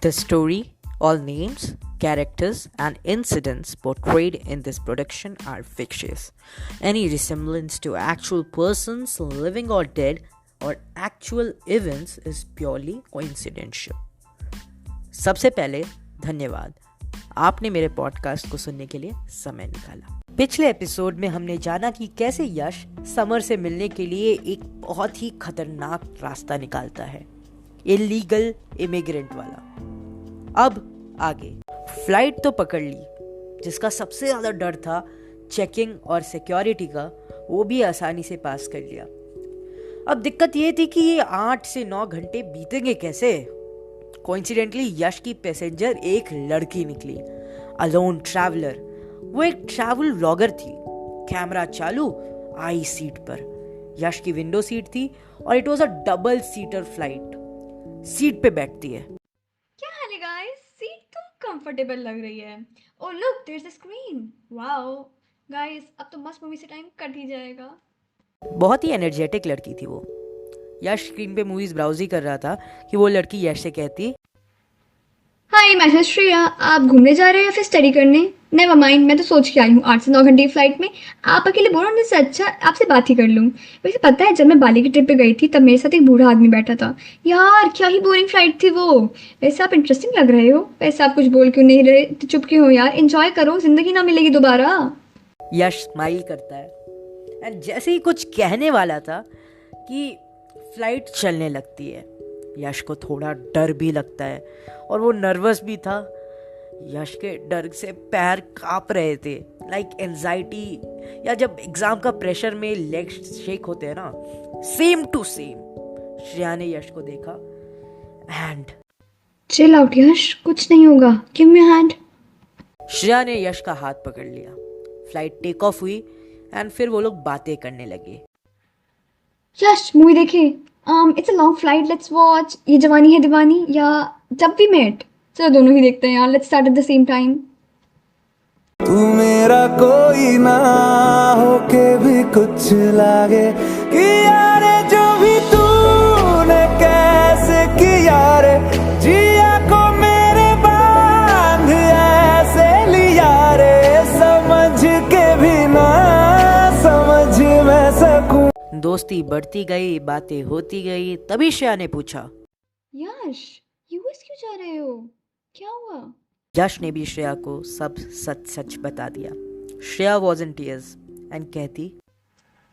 The story, all names, characters, and incidents portrayed in this production are fictitious. Any resemblance to actual persons, living or dead, or actual events is purely coincidental. सबसे पहले धन्यवाद, आपने मेरे podcast को सुनने के लिए समय निकाला। पिछले एपिसोड में हमने जाना कि कैसे यश समर से मिलने के लिए एक बहुत ही खतरनाक रास्ता निकालता है, इलीगल इमिग्रेंट वाला। अब आगे फ्लाइट तो पकड़ ली, जिसका सबसे ज़्यादा डर था चेकिंग और सिक्योरिटी का, वो भी आसानी से पास कर लिया। अब दिक्कत ये थी कि ये 8 से 9 घंटे बीतेंगे कैसे। कोइंसिडेंटली यश की पैसेंजर एक लड़की निकली, अलोन ट्रैवलर। वो एक ट्रैवल व्लॉगर थी। कैमरा चालू, आई सीट पर। यश की विंडो सीट थी और it was a double seater flight. Seat पे बैठती है। क्या हाल है गाइस? सीट तो कंफर्टेबल लग रही है। Oh look, there is a screen. Wow guys, अब तो मस्त मूवी से टाइम कट ही जाएगा। बहुत ही एनर्जेटिक लड़की थी वो। यश स्क्रीन पे मूवीज ब्राउजिंग कर रहा था कि वो लड़की यश से कहती, हाय मैं श्रेया, आप घूमने जा रहे हैं या फिर स्टडी करने? नेवर माइंड, मैं तो सोच के आई हूँ 8 से 9 घंटे की फ्लाइट में आप अकेले बोर होने से अच्छा आपसे बात ही कर लूँ। वैसे पता है, जब मैं बाली की ट्रिप पे गई थी तब मेरे साथ एक बूढ़ा आदमी बैठा था। यार क्या ही बोरिंग फ्लाइट थी वो। वैसे आप इंटरेस्टिंग लग रहे हो। वैसे आप कुछ बोल क्यों नहीं रहे? तो चुप क्यों हो यार? एंजॉय करो, जिंदगी ना मिलेगी दोबारा। यश स्माइल करता है एंड जैसे ही कुछ कहने वाला था कि फ्लाइट चलने लगती है। यश को थोड़ा डर भी लगता है और वो नर्वस भी था। यश के डर से पैर कांप रहे थे, लाइक एंजाइटी, या जब एग्जाम का प्रेशर में लेग शेक होते हैं ना, सेम टू सेम। श्रेया ने यश को देखा एंड चिल आउट यश, कुछ नहीं होगा, गिव मी हैंड। श्रेया ने यश का हाथ पकड़ लिया। फ्लाइट टेक ऑफ हुई एंड फिर वो लोग बातें करने लगे। यश मूवी देखे? It's a long flight, let's watch ये जवानी है दीवानी या जब वी मेट। चलो दोनों ही देखते हैं यार, let's start at the same time. तू मेरा कोई ना होके भी कुछ लागे कि यार जो भी तूने कैसे किया रे, जिया को मेरे बांध ऐसे लिया रे, समझ के भी ना समझ मैं सकूं। दोस्ती बढ़ती गई, बातें होती गई। तभी श्रेया ने पूछा, यश यूएस क्यों जा रहे हो? क्या हुआ? यश ने भी श्रेया को सब सच सच बता दिया। Shreya was in tears and कहती,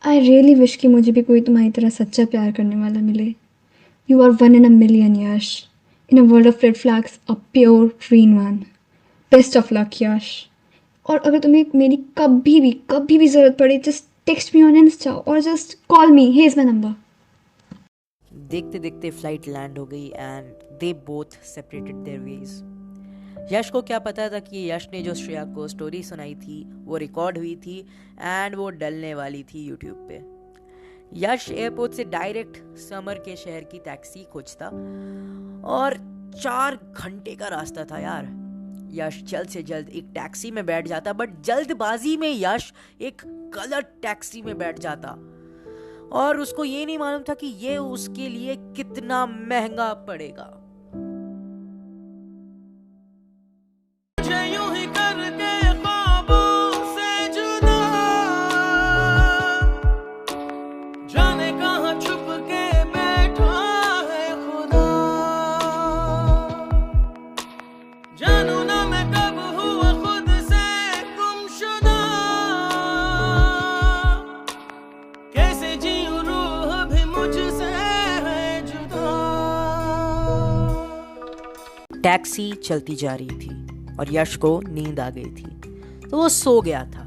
आई रियली विश कि मुझे भी कोई तुम्हारी तरह सच्चा प्यार करने वाला मिले। You are one in a million Yash, in a world of red flags, a pure green one. Best of luck Yash. और अगर तुम्हें मेरी कभी भी ज़रूरत पड़े, just text me on insta और just call me, here is my number. देखते देखते फ्लाइट लैंड हो गई and they both separated their ways. Yash को क्या पता था कि यश ने जो श्रेया को स्टोरी सुनाई थी वो रिकॉर्ड हुई थी एंड वो डलने वाली थी यूट्यूब पे। यश एयरपोर्ट से डायरेक्ट समर के शहर की टैक्सी खोजता और 4 घंटे का रास्ता था यार। यश जल्द से जल्द एक टैक्सी में बैठ जाता, बट जल्दबाजी में यश एक गलत टैक्सी में बैठ जाता और उसको ये नहीं मालूम था कि ये उसके लिए कितना महंगा पड़ेगा। टैक्सी चलती जा रही थी और यश को नींद आ गई थी तो वो सो गया था।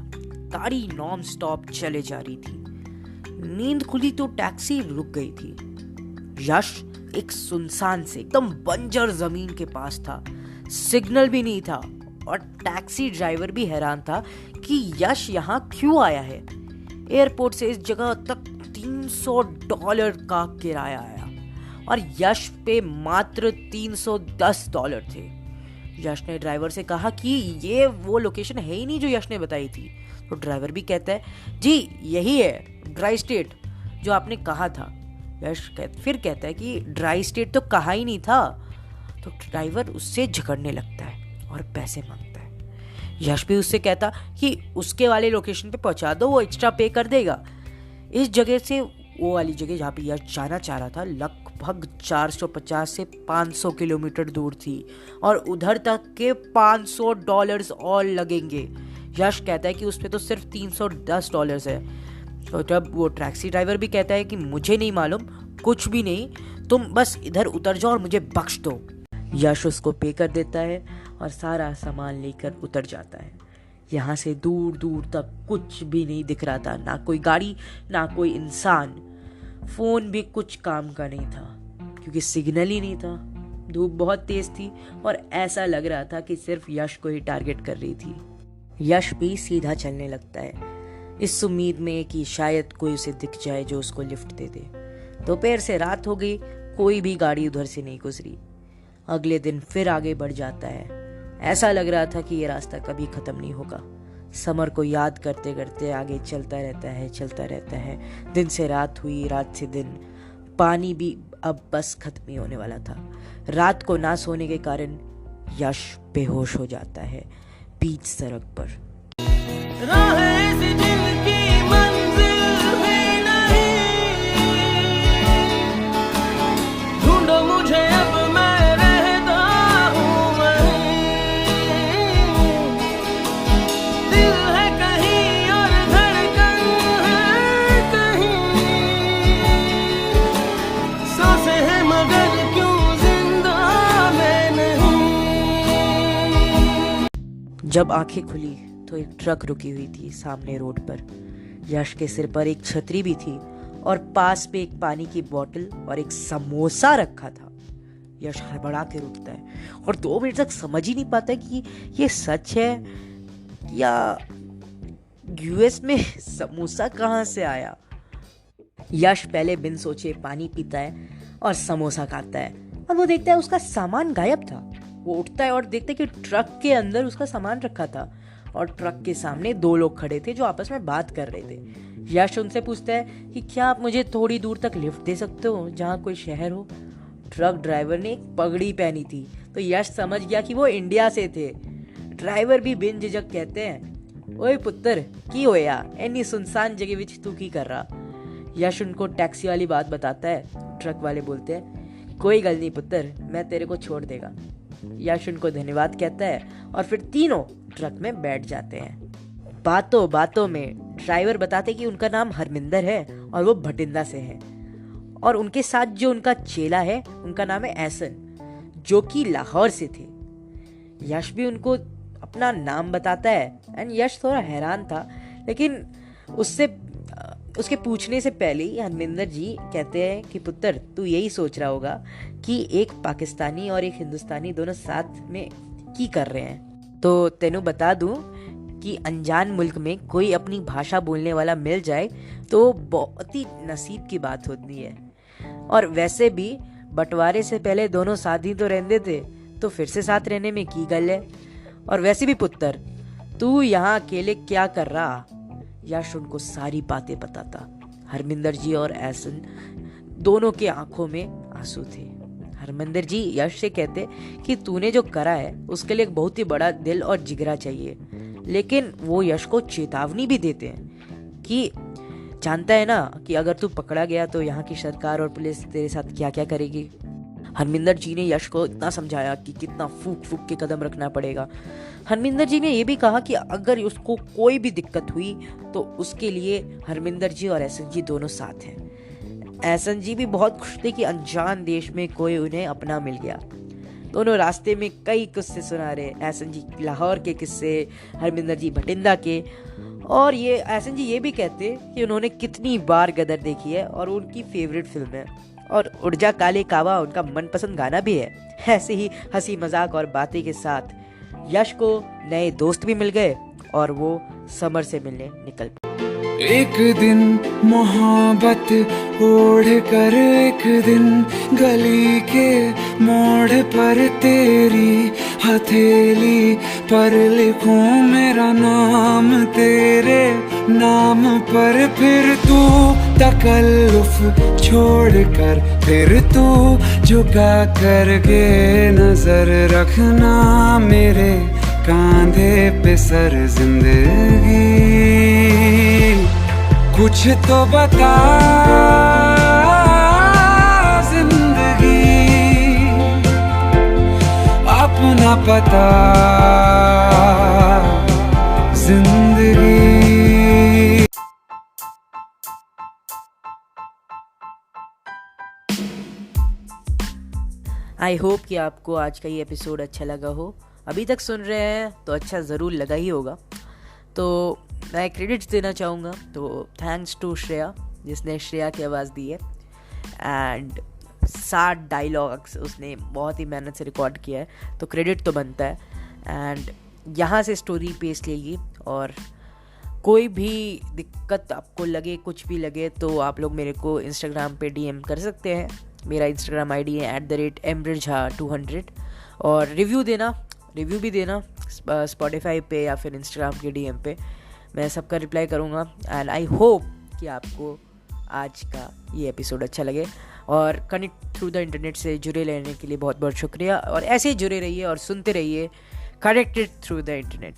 गाड़ी नॉन स्टॉप चले जा रही थी। नींद खुली तो टैक्सी रुक गई थी। यश एक सुनसान से एकदम बंजर जमीन के पास था। सिग्नल भी नहीं था और टैक्सी ड्राइवर भी हैरान था कि यश यहाँ क्यों आया है। एयरपोर्ट से इस जगह तक $300 का किराया आया और यश पे मात्र $310 थे। यश ने ड्राइवर से कहा कि ये वो लोकेशन है ही नहीं जो यश ने बताई थी। तो ड्राइवर भी कहता है, जी यही है ड्राई स्टेट जो आपने कहा था। यश फिर कहता है कि ड्राई स्टेट तो कहा ही नहीं था। तो ड्राइवर उससे झगड़ने लगता है और पैसे मांगता है। यश भी उससे कहता कि उसके वाले लोकेशन पे पहुंचा दो, वो एक्स्ट्रा पे कर देगा। इस जगह से वो वाली जगह जहाँ पे यश जाना चाह रहा था लगभग 450 से 500 किलोमीटर दूर थी और उधर तक के $500 और लगेंगे। यश कहता है कि उस पे तो सिर्फ $310 है। तो जब वो टैक्सी ड्राइवर भी कहता है कि मुझे नहीं मालूम, कुछ भी नहीं, तुम बस इधर उतर जाओ और मुझे बख्श दो। यश उसको पे कर देता है और सारा सामान लेकर उतर जाता है। यहाँ से दूर दूर तक कुछ भी नहीं दिख रहा था, ना कोई गाड़ी ना कोई इंसान। फोन भी कुछ काम का नहीं था क्योंकि सिग्नल ही नहीं था। धूप बहुत तेज थी और ऐसा लग रहा था कि सिर्फ यश को ही टारगेट कर रही थी। यश भी सीधा चलने लगता है इस उम्मीद में कि शायद कोई उसे दिख जाए जो उसको लिफ्ट दे दे। दोपहर से रात हो गई, कोई भी गाड़ी उधर से नहीं गुजरी। अगले दिन फिर आगे बढ़ जाता है। ऐसा लग रहा था कि ये रास्ता कभी खत्म नहीं होगा। समर को याद करते करते आगे चलता रहता है। दिन से रात हुई, रात से दिन। पानी भी अब बस खत्म ही होने वाला था। रात को ना सोने के कारण यश बेहोश हो जाता है बीच सड़क पर। जब आंखें खुली तो एक ट्रक रुकी हुई थी सामने रोड पर। यश के सिर पर एक छतरी भी थी और पास पे एक पानी की बोतल और एक समोसा रखा था। यश हड़बड़ा के रुकता है और 2 मिनट तक समझ ही नहीं पाता कि ये सच है या यूएस में समोसा कहाँ से आया। यश पहले बिन सोचे पानी पीता है और समोसा खाता है और वो देखता है उसका सामान गायब था। वो उठता है और देखता है कि ट्रक के अंदर उसका सामान रखा था और ट्रक के सामने 2 लोग खड़े थे जो आपस में बात कर रहे थे। यश उनसे पूछता है कि क्या आप मुझे थोड़ी दूर तक लिफ्ट दे सकते हो जहाँ कोई शहर हो। ट्रक ड्राइवर ने एक पगड़ी पहनी थी तो यश समझ गया कि वो इंडिया से थे। ड्राइवर भी बिन झिझक कहते हैं, ओए पुत्र की होया एनी सुनसान जगह विच तू की कर रहा। यश उनको टैक्सी वाली बात बताता है। ट्रक वाले बोलते हैं, कोई गल नहीं पुत्र, मैं तेरे को छोड़ देगा। यश उनको धन्यवाद कहता है और फिर तीनों ट्रक में बैठ जाते हैं। बातों बातों में ड्राइवर बताते कि उनका नाम हरमिंदर है और वो भटिंडा से है और उनके साथ जो उनका चेला है उनका नाम है एहसन जो कि लाहौर से थे। यश भी उनको अपना नाम बताता है एंड यश थोड़ा हैरान था, लेकिन उसके पूछने से पहले ही हरमिंदर जी कहते हैं कि पुत्र तू यही सोच रहा होगा कि एक पाकिस्तानी और एक हिंदुस्तानी दोनों साथ में की कर रहे हैं। तो तेनू बता दूं कि अनजान मुल्क में कोई अपनी भाषा बोलने वाला मिल जाए तो बहुत ही नसीब की बात होती है। और वैसे भी बंटवारे से पहले दोनों साथ ही तो रहते थे, तो फिर से साथ रहने में की गल है। और वैसे भी पुत्र तू यहाँ अकेले क्या कर रहा। यश उनको सारी बातें बताता। हरमिंदर जी और एहसन दोनों के आंखों में आंसू थे। हरमिंदर जी यश से कहते कि तूने जो करा है उसके लिए एक बहुत ही बड़ा दिल और जिगरा चाहिए, लेकिन वो यश को चेतावनी भी देते हैं कि जानता है ना कि अगर तू पकड़ा गया तो यहाँ की सरकार और पुलिस तेरे साथ क्या क्या करेगी। हरमिंदर जी ने यश को इतना समझाया कि कितना फूक फूक के कदम रखना पड़ेगा। हरमिंदर जी ने यह भी कहा कि अगर उसको कोई भी दिक्कत हुई तो उसके लिए हरमिंदर जी और एहसन जी दोनों साथ हैं। एहसन जी भी बहुत खुश थे कि अनजान देश में कोई उन्हें अपना मिल गया। दोनों रास्ते में कई किस्से सुना रहे, एहसन जी लाहौर के किस्से, हरमिंदर जी भटिंडा के। और ये एहसन जी ये भी कहते कि उन्होंने कितनी बार गदर देखी है और उनकी फेवरेट फिल्म है और उड़ जा काले कावा उनका मनपसंद गाना भी है। ऐसे ही हंसी मजाक और बातें के साथ यश को नए दोस्त भी मिल गए और वो समर से मिलने निकल पड़े। एक दिन मोहब्बत ओढ़ कर एक दिन गली के मोड़ पर तेरी हथेली पर लिखूं मेरा नाम तेरे नाम पर। फिर तू तकल्लुफ छोड़ कर फिर तू झुका करके नजर रखना मेरे कांधे पे सर जिंदगी। कुछ तो बता जिंदगी अपना पता जिंदगी। आई होप कि आपको आज का ये एपिसोड अच्छा लगा हो। अभी तक सुन रहे हैं तो अच्छा ज़रूर लगा ही होगा। तो मैं क्रेडिट्स देना चाहूँगा, तो थैंक्स टू श्रेया जिसने श्रेया की आवाज़ दी है। एंड 60 डायलॉग्स उसने बहुत ही मेहनत से रिकॉर्ड किया है, तो क्रेडिट तो बनता है। एंड यहाँ से स्टोरी पेश लेगी, और कोई भी दिक्कत आपको लगे, कुछ भी लगे, तो आप लोग मेरे को इंस्टाग्राम पे DM कर सकते हैं। मेरा इंस्टाग्राम ID है @mrjha200। और रिव्यू भी देना स्पॉटिफाई पे या फिर इंस्टाग्राम के DM पे, मैं सबका रिप्लाई करूँगा। एंड आई होप कि आपको आज का ये एपिसोड अच्छा लगे। और कनेक्ट थ्रू द इंटरनेट से जुड़े रहने के लिए बहुत बहुत शुक्रिया, और ऐसे ही जुड़े रहिए और सुनते रहिए कनेक्टेड थ्रू द इंटरनेट।